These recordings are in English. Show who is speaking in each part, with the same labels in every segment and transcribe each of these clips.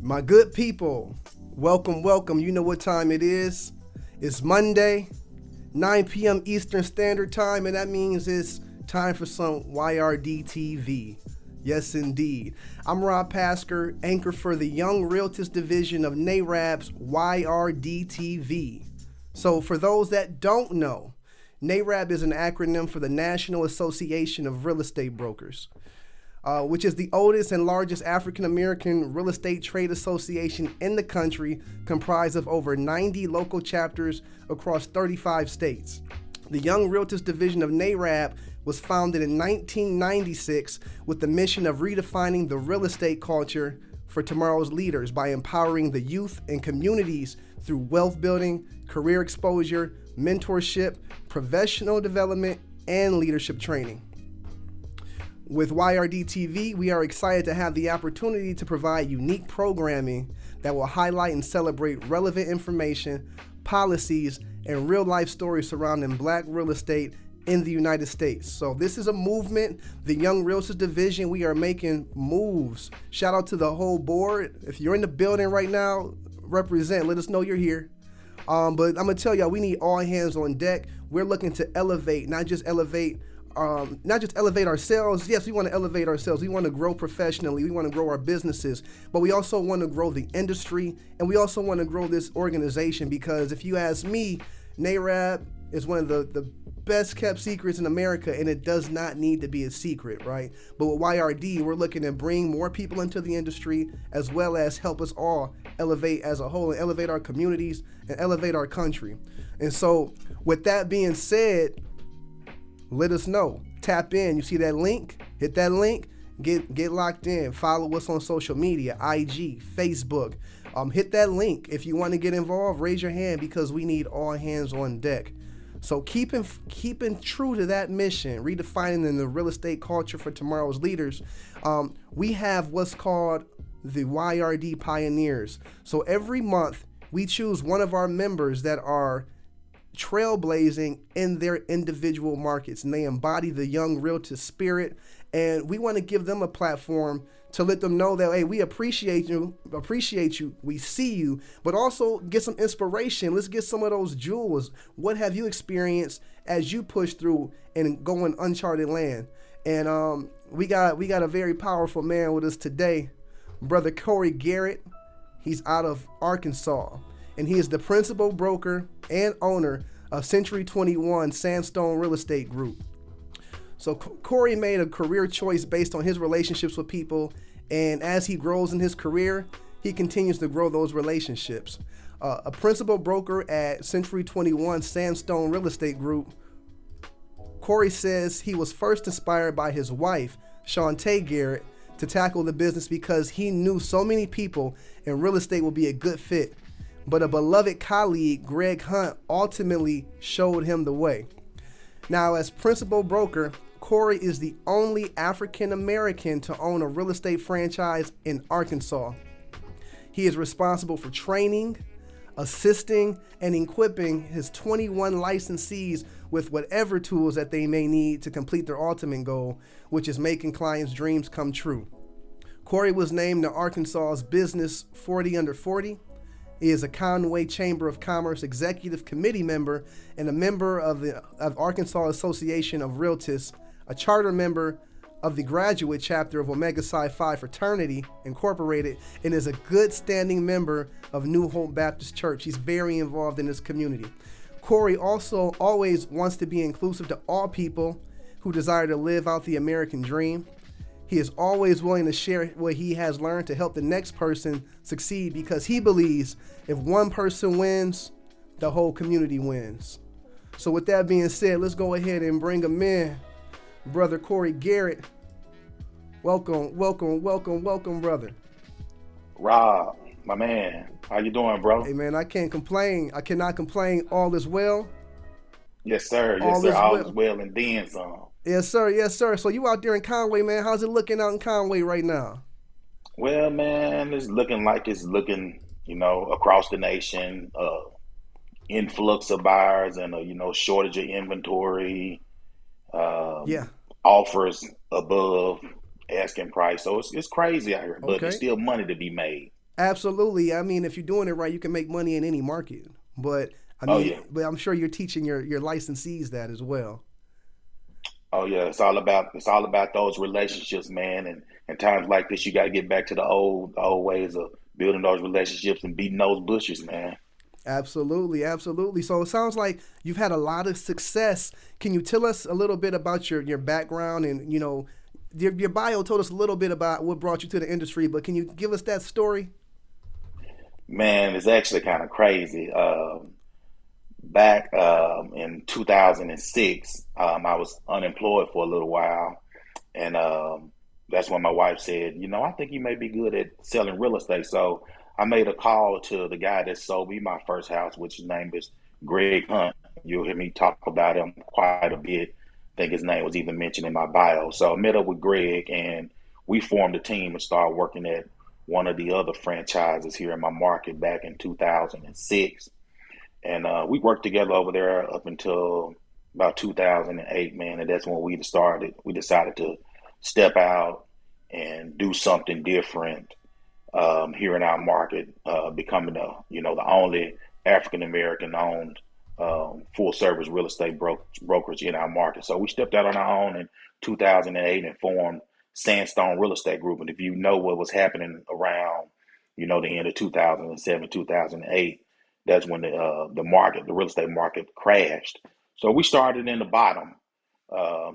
Speaker 1: My good people, welcome, welcome. You know what time it is. It's Monday, 9 p.m. Eastern Standard Time, and that means it's time for some YRDtv. Yes, indeed. I'm Rob Pasker, anchor for the Young Realtist Division of NAREB's YRDtv. So for those that don't know, NAREB is an acronym for the National Association of Real Estate Brokers, which is the oldest and largest African-American real estate trade association in the country, comprised of over 90 local chapters across 35 states. The Young Realtist Division of NAREB was founded in 1996 with the mission of redefining the real estate culture for tomorrow's leaders by empowering the youth and communities through wealth building, career exposure, mentorship, professional development, and leadership training. With YRDtv, we are excited to have the opportunity to provide unique programming that will highlight and celebrate relevant information, policies, and real-life stories surrounding Black real estate in the United States. So this is a movement, the Young Realtist Division. We are making moves. Shout out to the whole board. If you're in the building right now, represent. Let us know you're here. But I'm gonna tell y'all, we need all hands on deck. We're looking to elevate, not just elevate ourselves. Yes, we want to elevate ourselves. We want to grow professionally. We want to grow our businesses, but we also want to grow the industry, and we also want to grow this organization, because if you ask me, NAREB is one of the best kept secrets in America, and it does not need to be a secret, right? But with YRD, we're looking to bring more people into the industry, as well as help us all elevate as a whole, and elevate our communities and elevate our country. And so with that being said, let us know. Tap in. You see that link? Hit that link. Get locked in. Follow us on social media, IG, Facebook. Hit that link. If you want to get involved, raise your hand, because we need all hands on deck. So keeping true to that mission, redefining the real estate culture for tomorrow's leaders, we have what's called the YRD Pioneers. So every month we choose one of our members that are trailblazing in their individual markets, and they embody the young realtor spirit, and we want to give them a platform to let them know that, hey, we appreciate you, we see you, but also get some inspiration. Let's get some of those jewels. What have you experienced as you push through and go in uncharted land? And we got a very powerful man with us today, Brother Korry Garrett. He's out of Arkansas, and he is the principal broker and owner of Century 21 Sandstone Real Estate Group. So Korry made a career choice based on his relationships with people, and as he grows in his career, he continues to grow those relationships. A principal broker at Century 21 Sandstone Real Estate Group, Korry says he was first inspired by his wife, Shantae Garrett, to tackle the business because he knew so many people in real estate would be a good fit. But a beloved colleague, Greg Hunt, ultimately showed him the way. Now, as principal broker, Korry is the only African American to own a real estate franchise in Arkansas. He is responsible for training, assisting, and equipping his 21 licensees with whatever tools that they may need to complete their ultimate goal, which is making clients' dreams come true. Korry was named the Arkansas's Business 40 Under 40. He is a Conway Chamber of Commerce Executive Committee member and a member of Arkansas Association of Realtists, a charter member of the graduate chapter of Omega Psi Phi Fraternity Incorporated, and is a good standing member of New Hope Baptist Church. He's very involved in his community. Korry also always wants to be inclusive to all people who desire to live out the American dream. He is always willing to share what he has learned to help the next person succeed, because he believes if one person wins, the whole community wins. So with that being said, let's go ahead and bring him in. Brother Korry Garrett. Welcome, brother.
Speaker 2: Rob, my man, how you doing, bro?
Speaker 1: Hey, man, I can't complain. I cannot complain. All is well.
Speaker 2: Yes, sir. All is well and then some.
Speaker 1: Yes, sir. Yes, sir. So you out there in Conway, man. How's it looking out in Conway right now?
Speaker 2: Well, man, it's looking, you know, across the nation. influx of buyers and a shortage of inventory,
Speaker 1: Yeah.
Speaker 2: um, offers above asking price. So it's crazy out here, but it's
Speaker 1: Okay.
Speaker 2: still money to be made.
Speaker 1: Absolutely. I mean, if you're doing it right, you can make money in any market. But I
Speaker 2: Oh
Speaker 1: mean,
Speaker 2: yeah.
Speaker 1: but I'm sure you're teaching your licensees that as well.
Speaker 2: Oh yeah, it's all about those relationships, man. And times like this, you got to get back to the old ways of building those relationships and beating those bushes, man.
Speaker 1: Absolutely, absolutely. So it sounds like you've had a lot of success. Can you tell us a little bit about your background and your bio told us a little bit about what brought you to the industry, but can you give us that story?
Speaker 2: Man, it's actually kind of crazy. Back in 2006, I was unemployed for a little while, and that's when my wife said, I think you may be good at selling real estate. So I made a call to the guy that sold me my first house, which his name is Greg Hunt. You'll hear me talk about him quite a bit. I think his name was even mentioned in my bio. So I met up with Greg, and we formed a team and started working at one of the other franchises here in my market back in 2006. And we worked together over there up until about 2008, man. And that's when we decided to step out and do something different here in our market, becoming the only African American owned full service real estate brokerage in our market. So we stepped out on our own in 2008 and formed Sandstone Real Estate Group. And if you know what was happening around, the end of 2007, 2008, that's when the real estate market crashed. So we started in the bottom.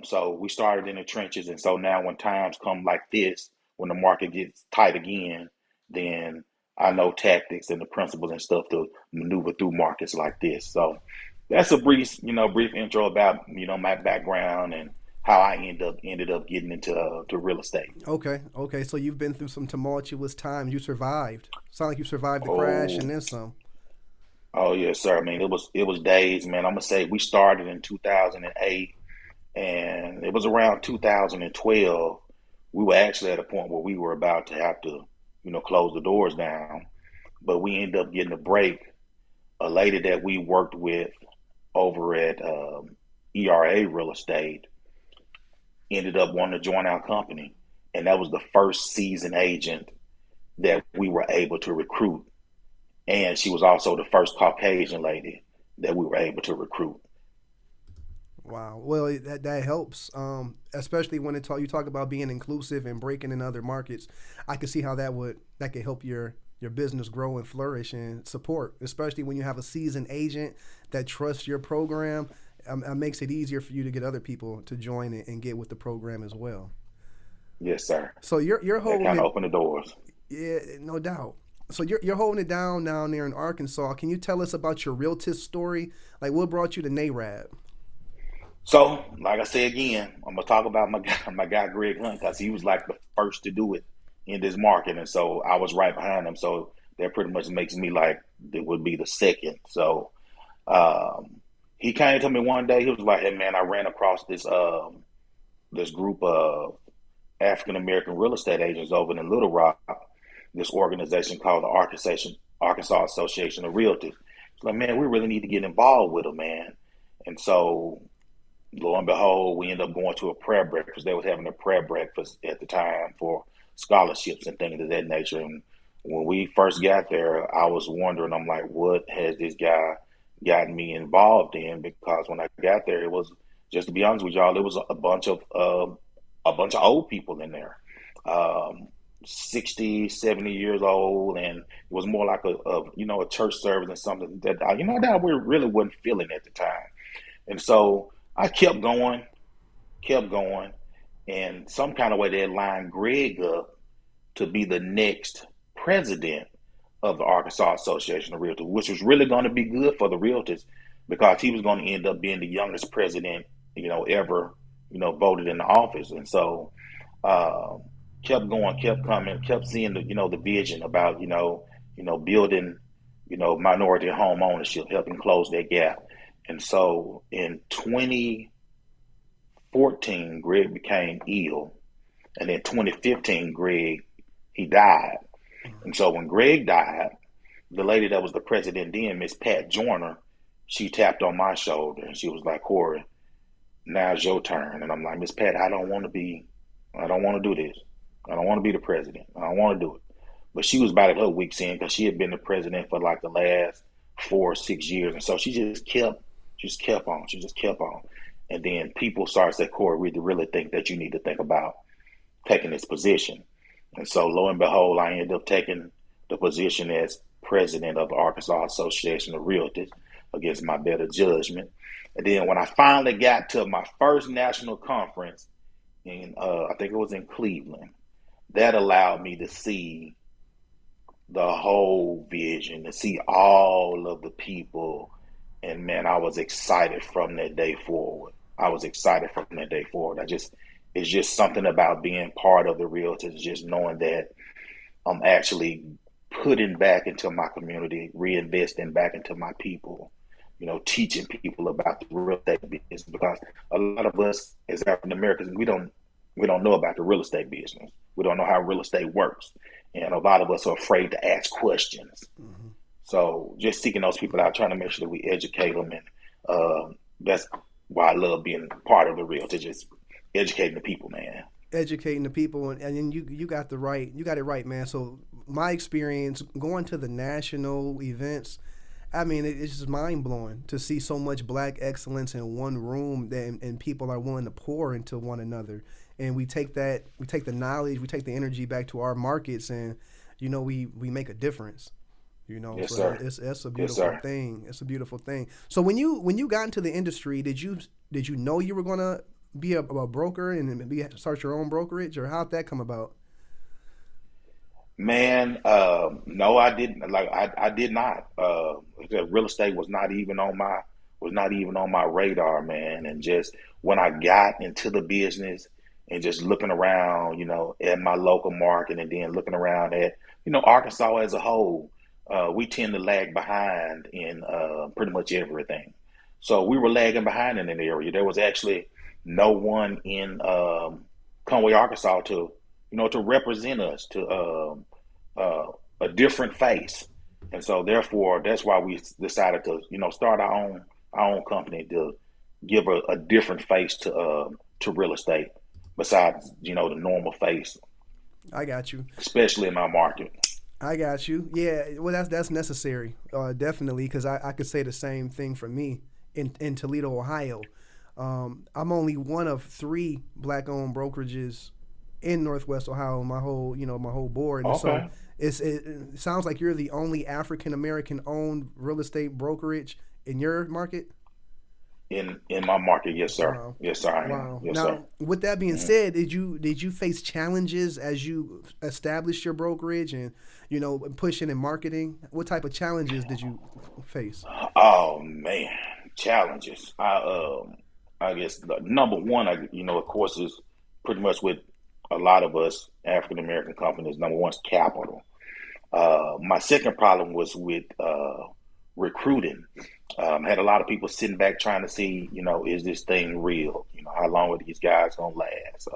Speaker 2: So we started in the trenches, and so now when times come like this, when the market gets tight again, then I know tactics and the principles and stuff to maneuver through markets like this. So that's a brief intro about my background and how I ended up getting into to real estate.
Speaker 1: Okay, okay. So you've been through some tumultuous times. You survived. Sound like you survived the crash
Speaker 2: Oh,
Speaker 1: and then some.
Speaker 2: oh yes, sir. I mean, it was days, man. I'm gonna say we started in 2008, and it was around 2012. We were actually at a point where we were about to have to, close the doors down, but we ended up getting a break. A lady that we worked with over at ERA Real Estate ended up wanting to join our company, and that was the first seasoned agent that we were able to recruit. And she was also the first Caucasian lady that we were able to recruit.
Speaker 1: Wow. Well, that helps, especially when you talk about being inclusive and breaking in other markets. I can see how that could help your business grow and flourish and support, especially when you have a seasoned agent that trusts your program. It makes it easier for you to get other people to join it and get with the program as well.
Speaker 2: Yes, sir.
Speaker 1: So you're
Speaker 2: That
Speaker 1: holding
Speaker 2: kind of
Speaker 1: it,
Speaker 2: opened the doors.
Speaker 1: yeah, no doubt. So you're holding it down there in Arkansas. Can you tell us about your Realtist story? Like what brought you to NAREB?
Speaker 2: So, like I said again, I'm gonna talk about my guy Greg Hunt because he was like the first to do it in this market, and so I was right behind him. So that pretty much makes me like it would be the second. So um, he came to me one day. He was like, "Hey man, I ran across this group of African American real estate agents over in Little Rock. This organization called the Arkansas Association of Realtors. It's like, man, we really need to get involved with them, man." And so lo and behold, we ended up going to a prayer breakfast. They was having a prayer breakfast at the time for scholarships and things of that nature. And when we first got there, I was wondering, I'm like, what has this guy gotten me involved in? Because when I got there, it was just to be honest with y'all, it was a bunch of old people in there. Um, 60, 70 years old, and it was more like a church service and something that that we really wasn't feeling at the time. And so I kept going, and some kind of way they lined Greg up to be the next president of the Arkansas Association of Realtors, which was really going to be good for the realtors because he was going to end up being the youngest president, ever, voted in the office. And so uh, kept going, kept coming, kept seeing the vision about, building, minority home ownership, helping close that gap. And so in 2014, Greg became ill. And in 2015, he died. And so when Greg died, the lady that was the president then, Miss Pat Joyner, she tapped on my shoulder and she was like, Korry, now's your turn. And I'm like, Miss Pat, I don't want to do this. I don't want to be the president. I don't want to do it. But she was about at her week's end because she had been the president for like the last 4 or 6 years. And so she just kept on. She just kept on. And then people started to say, Korry, we really think that you need to think about taking this position. And so lo and behold, I ended up taking the position as president of the Arkansas Association of Realtors against my better judgment. And then when I finally got to my first national conference in, I think it was in Cleveland, that allowed me to see the whole vision, to see all of the people. And man, I was excited from that day forward. It's just something about being part of the Realtors, just knowing that I'm actually putting back into my community, reinvesting back into my people, teaching people about the real estate business, because a lot of us as African Americans, we don't know about the real estate business. We don't know how real estate works. And a lot of us are afraid to ask questions. Mm-hmm. So just seeking those people out, trying to make sure that we educate them. And that's why I love being part of the Realtor, just educating the people, man.
Speaker 1: Educating the people, and then you got it right, man. So my experience going to the national events, I mean, it's just mind blowing to see so much Black excellence in one room, and people are willing to pour into one another. And we take the knowledge, we take the energy back to our markets, and we make a difference.
Speaker 2: Yes,
Speaker 1: so
Speaker 2: sir.
Speaker 1: It's a beautiful thing. It's a beautiful thing. So when you got into the industry, did you know you were gonna be a broker and start your own brokerage, or how'd that come about?
Speaker 2: Man, no, I didn't. Like I did not. Real estate was not even on my radar, man. And just when I got into the business and just looking around, at my local market, and then looking around at, Arkansas as a whole, we tend to lag behind in pretty much everything. So we were lagging behind in an area. There was actually no one in Conway, Arkansas to represent us, to a different face. And so therefore, that's why we decided to, start our own company to give a different face to real estate besides, the normal face.
Speaker 1: I got you.
Speaker 2: Especially in my market.
Speaker 1: I got you. Yeah, well, that's necessary, definitely, because I could say the same thing for me in Toledo, Ohio. I'm only one of 3 Black-owned brokerages in Northwest Ohio. My whole board. And
Speaker 2: okay.
Speaker 1: So it sounds like you're the only African American owned real estate brokerage in your market.
Speaker 2: In my market, yes, sir.
Speaker 1: Wow.
Speaker 2: Yes, sir.
Speaker 1: Wow.
Speaker 2: Yes,
Speaker 1: now,
Speaker 2: sir.
Speaker 1: With that being said, did you face challenges as you established your brokerage and pushing and marketing? What type of challenges did you face?
Speaker 2: Oh man, challenges. I guess the number one, of course, is pretty much with a lot of us African American companies. Number one is capital. My second problem was with recruiting. Had a lot of people sitting back trying to see, is this thing real? How long are these guys gonna last?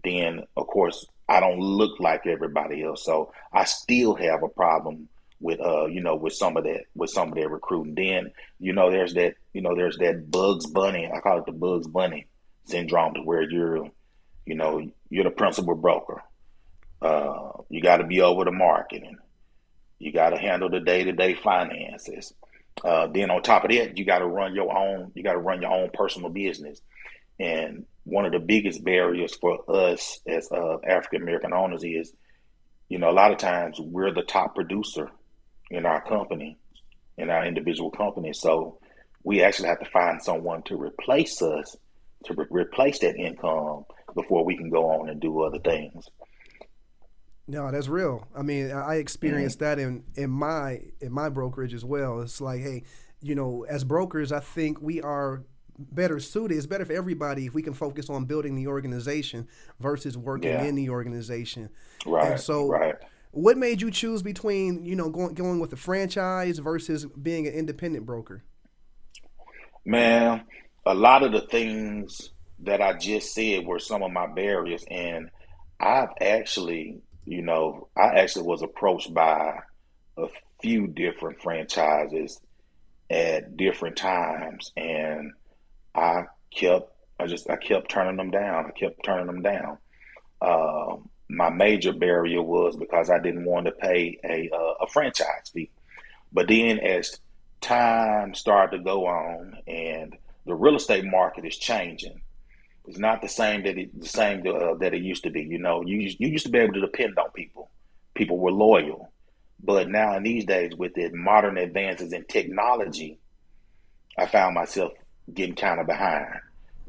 Speaker 2: Then, of course, I don't look like everybody else, so I still have a problem with, with some of that recruiting. Then, there's that Bugs Bunny. I call it the Bugs Bunny syndrome, to where you're the principal broker. You got to be over the marketing. You got to handle the day-to-day finances. Then on top of that, you got to run your own personal business. And one of the biggest barriers for us as African American owners is, a lot of times we're the top producer in our company, in our individual company. So we actually have to find someone to replace us, to replace that income before we can go on and do other things.
Speaker 1: No, that's real. I mean, I experienced that in my brokerage as well. It's like, hey, as brokers, I think we are better suited. It's better for everybody if we can focus on building the organization versus working in the organization.
Speaker 2: Right.
Speaker 1: And so,
Speaker 2: right.
Speaker 1: What made you choose between going with a franchise versus being an independent broker?
Speaker 2: Man, a lot of the things that I just said were some of my barriers, and I've actually I actually was approached by a few different franchises, at different times, and I I kept turning them down. I kept turning them down. My major barrier was because I didn't want to pay a franchise fee. But then as time started to go on and the real estate market is changing, it's not that it used to be. You used to be able to depend on people. People were loyal. But now in these days, with the modern advances in technology, I found myself getting kind of behind.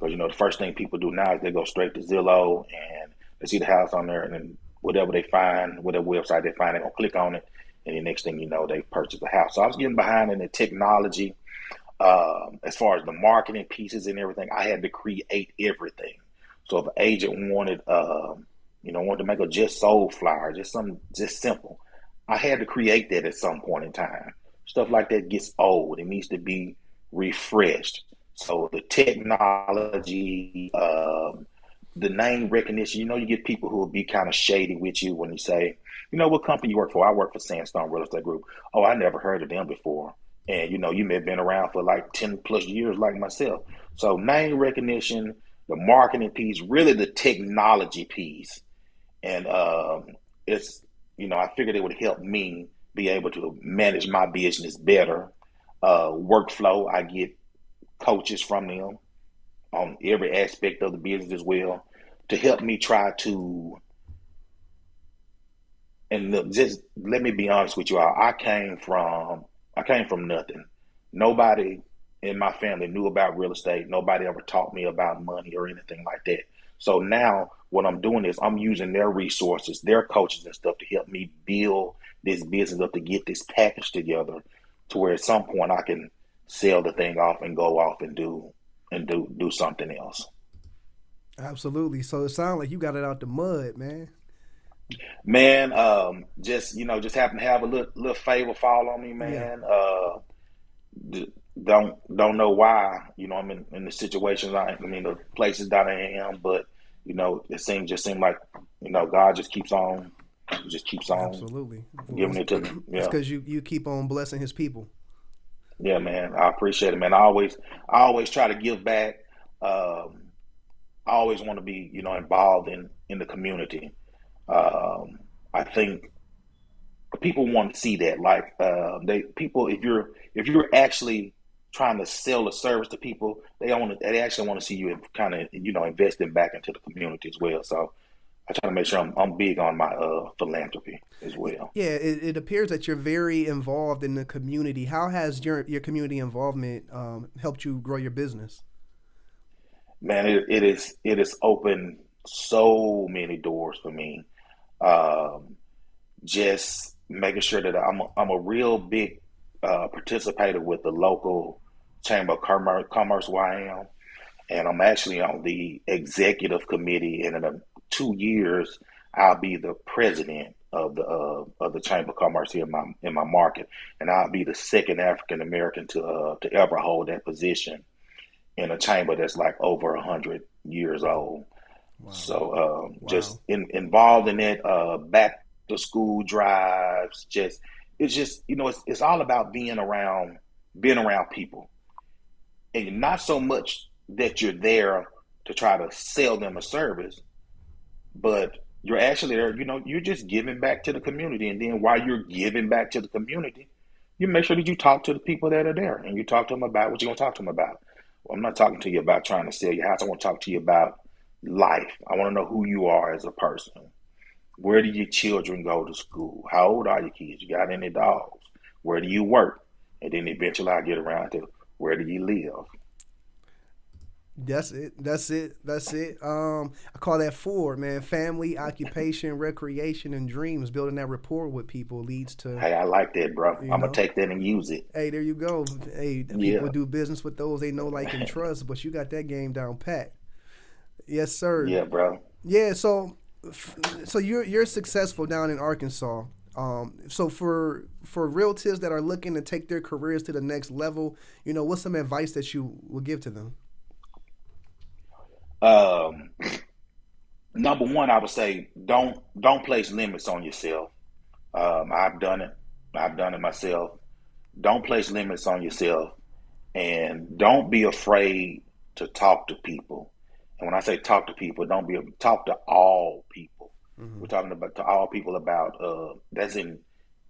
Speaker 2: Because the first thing people do now is they go straight to Zillow and they see the house on there, and then whatever they find, whatever website they find, they're gonna click on it, and the next thing you know, they purchase the house. So I was getting behind in the technology. As far as the marketing pieces and everything, I had to create everything. So if an agent wanted to make a just sold flyer, just something just simple, I had to create that at some point in time. Stuff like that gets old. It needs to be refreshed. So the technology, the name recognition, you get people who will be kind of shady with you when you say, what company you work for? I work for Sandstone Real Estate Group. Oh, I never heard of them before. And, you may have been around for like 10 plus years like myself. So name recognition, the marketing piece, really the technology piece. And I figured it would help me be able to manage my business better. Workflow, I get coaches from them on every aspect of the business as well to help me try to. And look, just let me be honest with you all. I came from nothing. Nobody in my family knew about real estate. Nobody ever taught me about money or anything like that. So now what I'm doing is I'm using their resources, their coaches and stuff to help me build this business up, to get this package together to where at some point I can sell the thing off and go off and do something else.
Speaker 1: Absolutely. So it sounds like you got it out the mud, man.
Speaker 2: Man, just happen to have a little favor fall on me,
Speaker 1: Yeah.
Speaker 2: man. Don't know why, I'm in the situations the places that I am, but it seemed like, God just keeps on
Speaker 1: Absolutely.
Speaker 2: giving it to me.
Speaker 1: It's
Speaker 2: Yeah.
Speaker 1: because you keep on blessing his people.
Speaker 2: Yeah, man. I appreciate it, man. I always try to give back. Um, I always want to be, involved in the community. I think people want to see that. Like if you're actually trying to sell a service to people, they actually want to see you kind of investing back into the community as well. So I try to make sure I'm big on my philanthropy as well.
Speaker 1: Yeah, it appears that you're very involved in the community. How has your community involvement helped you grow your business?
Speaker 2: Man, it is opened so many doors for me. Um, just making sure that I'm a real big participator with the local Chamber of Commerce where I am, and I'm actually on the executive committee. And in 2 years, I'll be the president of the Chamber of Commerce here in my market, and I'll be the second African American to ever hold that position in a chamber that's like over 100 years old.
Speaker 1: Wow.
Speaker 2: So just
Speaker 1: Wow.
Speaker 2: involved in it, back to school drives. It's just it's all about being around people, and not so much that you're there to try to sell them a service, but you're actually there. You're just giving back to the community, and then while you're giving back to the community, you make sure that you talk to the people that are there, and you talk to them about what you're gonna talk to them about. Well, I'm not talking to you about trying to sell your house. I want to talk to you about life. I want to know who you are as a person. Where do your children go to school? How old are your kids? You got any dogs? Where do you work? And then eventually I get around to where do you live?
Speaker 1: That's it. That's it. That's it. I call that four, man. Family, occupation, recreation, and dreams. Building that rapport with people leads to,
Speaker 2: Hey, I like that, bro.
Speaker 1: you
Speaker 2: I'm gonna
Speaker 1: know,
Speaker 2: take that and use it.
Speaker 1: hey, there you go. Hey, people
Speaker 2: Yeah.
Speaker 1: do business with those they know, like, and trust, but you got that game down pat. Yes, sir.
Speaker 2: Yeah, bro.
Speaker 1: Yeah. So you're successful down in Arkansas. So for realtors that are looking to take their careers to the next level, what's some advice that you would give to them?
Speaker 2: Um, Number one, I would say don't place limits on yourself. I've done it. I've done it myself. don't place limits on yourself, and don't be afraid to talk to people. And when I say talk to people, don't be talk to all people.
Speaker 1: Hmm.
Speaker 2: We're talking about to all people about that's in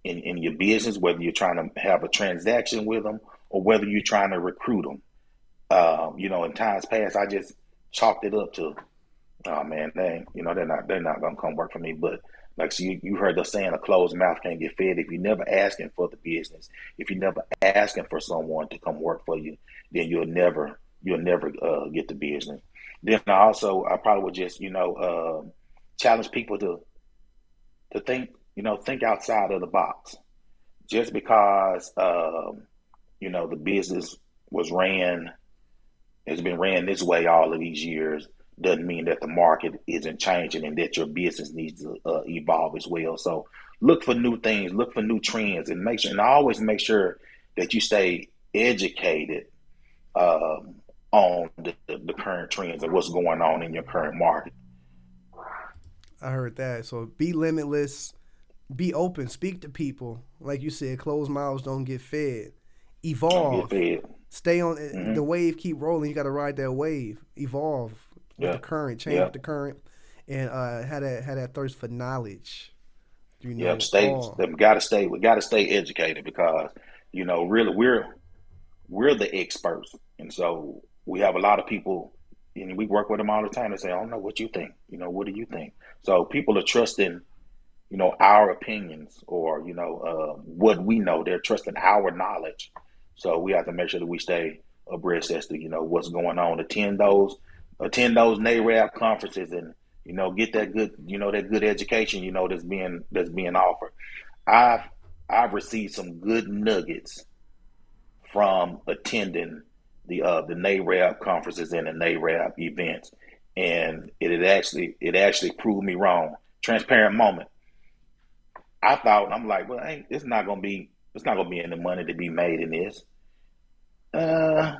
Speaker 2: your business, whether you're trying to have a transaction with them or whether you're trying to recruit them. In times past, I just chalked it up to, oh man, they're not gonna come work for me. But like, so you heard the saying, a closed mouth can't get fed. If you're never asking for the business, if you're never asking for someone to come work for you, then you'll never get the business. Then I probably would just challenge people to think outside of the box. Just because the business was ran has been ran this way all of these years doesn't mean that the market isn't changing and that your business needs to evolve as well. So look for new things, look for new trends, and always make sure that you stay educated on the current trends and what's going on in your current market.
Speaker 1: I heard that. So be limitless, be open, speak to people. Like you said, closed mouths don't get fed.
Speaker 2: Don't get
Speaker 1: Evolve.
Speaker 2: fed.
Speaker 1: Stay on
Speaker 2: Hmm.
Speaker 1: the wave, keep rolling. You got to ride that wave. Evolve with the
Speaker 2: Yeah,
Speaker 1: current, change
Speaker 2: yeah,
Speaker 1: with the current, and had that thirst for knowledge.
Speaker 2: yeah.
Speaker 1: All.
Speaker 2: We gotta stay educated because really we're the experts, and so we have a lot of people, and we work with them all the time. They say, "I don't know what you think. What do you think?" So people are trusting, our opinions or what we know. They're trusting our knowledge. So we have to make sure that we stay abreast as to what's going on. Attend those NAREB conferences, and get that good education that's being offered. I've I've received some good nuggets from attending the NAREB conferences and the NAREB events, and it actually proved me wrong. Transparent moment. I thought, I'm like, well, hey, it's not gonna be any money to be made in this. Uh,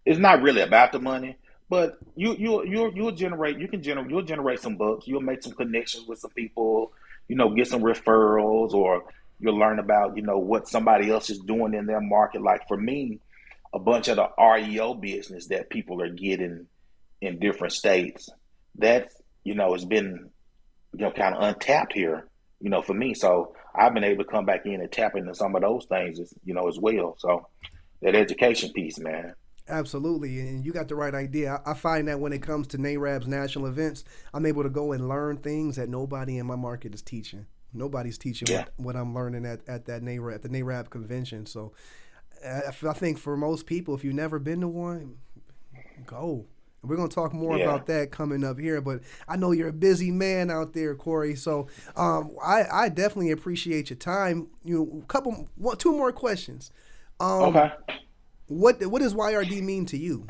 Speaker 2: it's not really about the money, but you'll generate some bucks. You'll make some connections with some people. Get some referrals, or you'll learn about what somebody else is doing in their market. Like for me, a bunch of the REO business that people are getting in different states. That's it's been kind of untapped here. For me, so I've been able to come back in and tap into some of those things as well. So that education piece, man.
Speaker 1: Absolutely, and you got the right idea. I find that when it comes to NARAB's national events, I'm able to go and learn things that nobody in my market is teaching. Nobody's teaching
Speaker 2: Yeah,
Speaker 1: what I'm learning at that NARAB, the NARAB convention. So I think for most people, if you've never been to one, go. We're going to talk more
Speaker 2: yeah.
Speaker 1: about that coming up here, but I know you're a busy man out there, Korry. So I definitely appreciate your time. Two more questions. Um,
Speaker 2: Okay,
Speaker 1: what does YRD mean to you?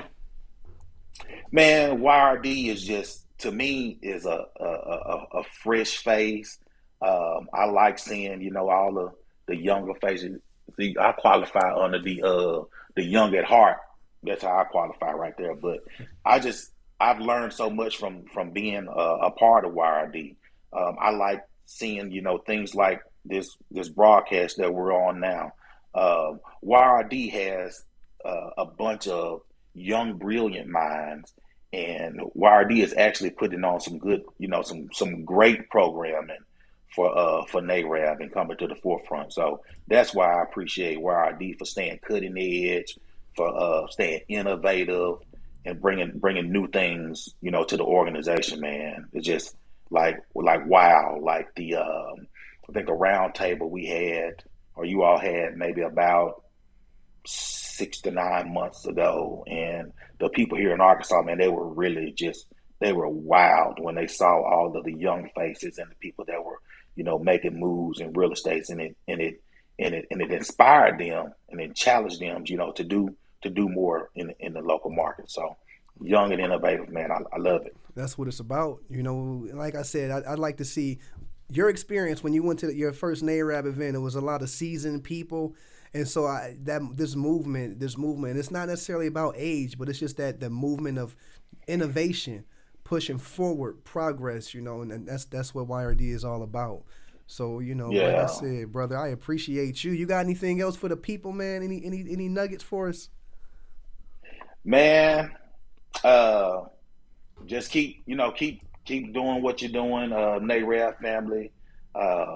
Speaker 2: man. YRD is just, to me, is a fresh face. I like seeing all the younger faces. See, I qualify under the young at heart. That's how I qualify right there. But I've learned so much from being a part of YRD. I like seeing things like this broadcast that we're on now. YRD has a bunch of young, brilliant minds, and YRD is actually putting on some good, some great programming for NAREB and coming to the forefront. So that's why I appreciate YRD for staying cutting edge, for staying innovative, and bringing new things, to the organization. Man, it's just like wow, like the I think a round table we had, or you all had, maybe about 6 to 9 months ago, and the people here in Arkansas, man, they were really just, they were wild when they saw all of the young faces and the people that were making moves in real estate, and it inspired them and it challenged them to do more in the local market. So young and innovative, man, I love it.
Speaker 1: That's what it's about. Like I said, I'd like to see your experience when you went to your first NARAB event. It was a lot of seasoned people, and so this movement, it's not necessarily about age, but it's just that the movement of innovation, pushing forward, progress. And that's what YRD is all about. So, you know, like I
Speaker 2: Yeah,
Speaker 1: said, brother, I appreciate you. You got anything else for the people, man? Any nuggets for us?
Speaker 2: man. Uh, just keep doing what you're doing, NAREB family.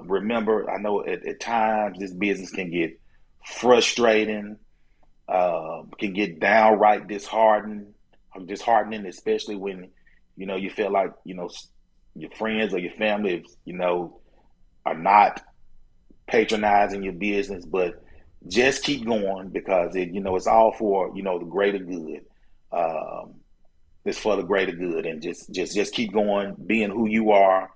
Speaker 2: Remember, I know at times this business can get frustrating, can get downright disheartening, especially when you feel like your friends or your family, are not patronizing your business, but just keep going because it's all for the greater good. Um, it's for the greater good, and just keep going, being who you are.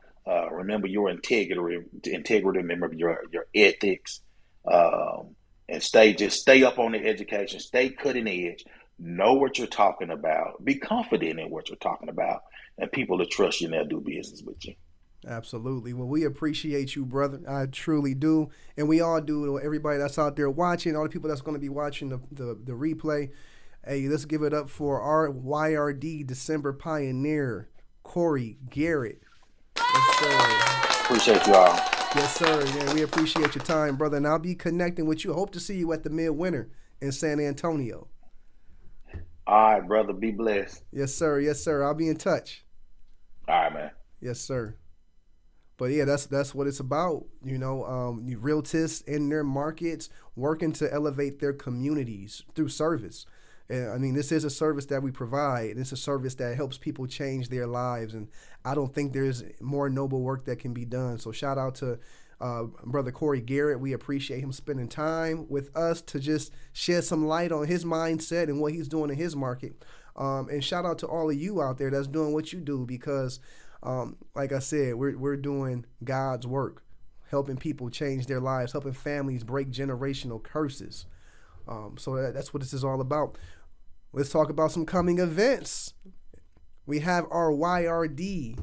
Speaker 2: Remember your integrity. Remember your ethics, and stay up on the education. Stay cutting edge. Know what you're talking about. Be confident in what you're talking about, and people will trust you and they'll do business with you.
Speaker 1: Absolutely. Well, we appreciate you, brother. I truly do. And we all do. Everybody that's out there watching, all the people that's going to be watching the replay. Hey, let's give it up for our YRD December Pioneer, Korry Garrett. Yes, sir.
Speaker 2: Appreciate you all.
Speaker 1: Yes, sir. Yeah, we appreciate your time, brother. And I'll be connecting with you. Hope to see you at the MidWinter in San Antonio.
Speaker 2: All right, brother. Be blessed.
Speaker 1: Yes, sir. Yes, sir. I'll be in touch.
Speaker 2: All right, man.
Speaker 1: Yes, sir. But yeah, that's what it's about. Realtists in their markets working to elevate their communities through service. I mean, this is a service that we provide, and it's a service that helps people change their lives. And I don't think there's more noble work that can be done. So shout out to Brother Korry Garrett. We appreciate him spending time with us to just shed some light on his mindset and what he's doing in his market. And shout out to all of you out there that's doing what you do because, like I said, we're doing God's work, helping people change their lives, helping families break generational curses. So that's what this is all about. Let's talk about some coming events. We have our YRD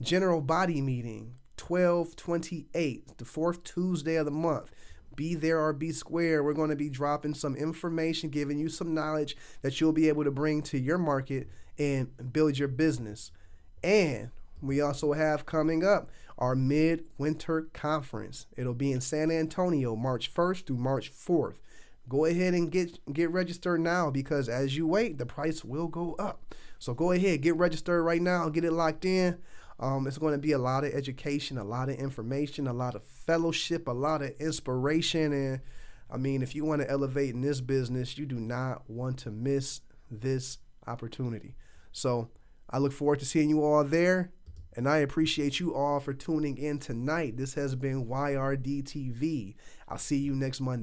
Speaker 1: General Body Meeting, 12/28, the fourth Tuesday of the month. Be there or be square. We're going to be dropping some information, giving you some knowledge that you'll be able to bring to your market and build your business. And we also have coming up our MidWinter Conference. It'll be in San Antonio, March 1st through March 4th. Go ahead and get registered now because as you wait, the price will go up. So go ahead, get registered right now, get it locked in. It's going to be a lot of education, a lot of information, a lot of fellowship, a lot of inspiration. And I mean, if you want to elevate in this business, you do not want to miss this opportunity. So I look forward to seeing you all there. And I appreciate you all for tuning in tonight. This has been YRDtv. I'll see you next Monday.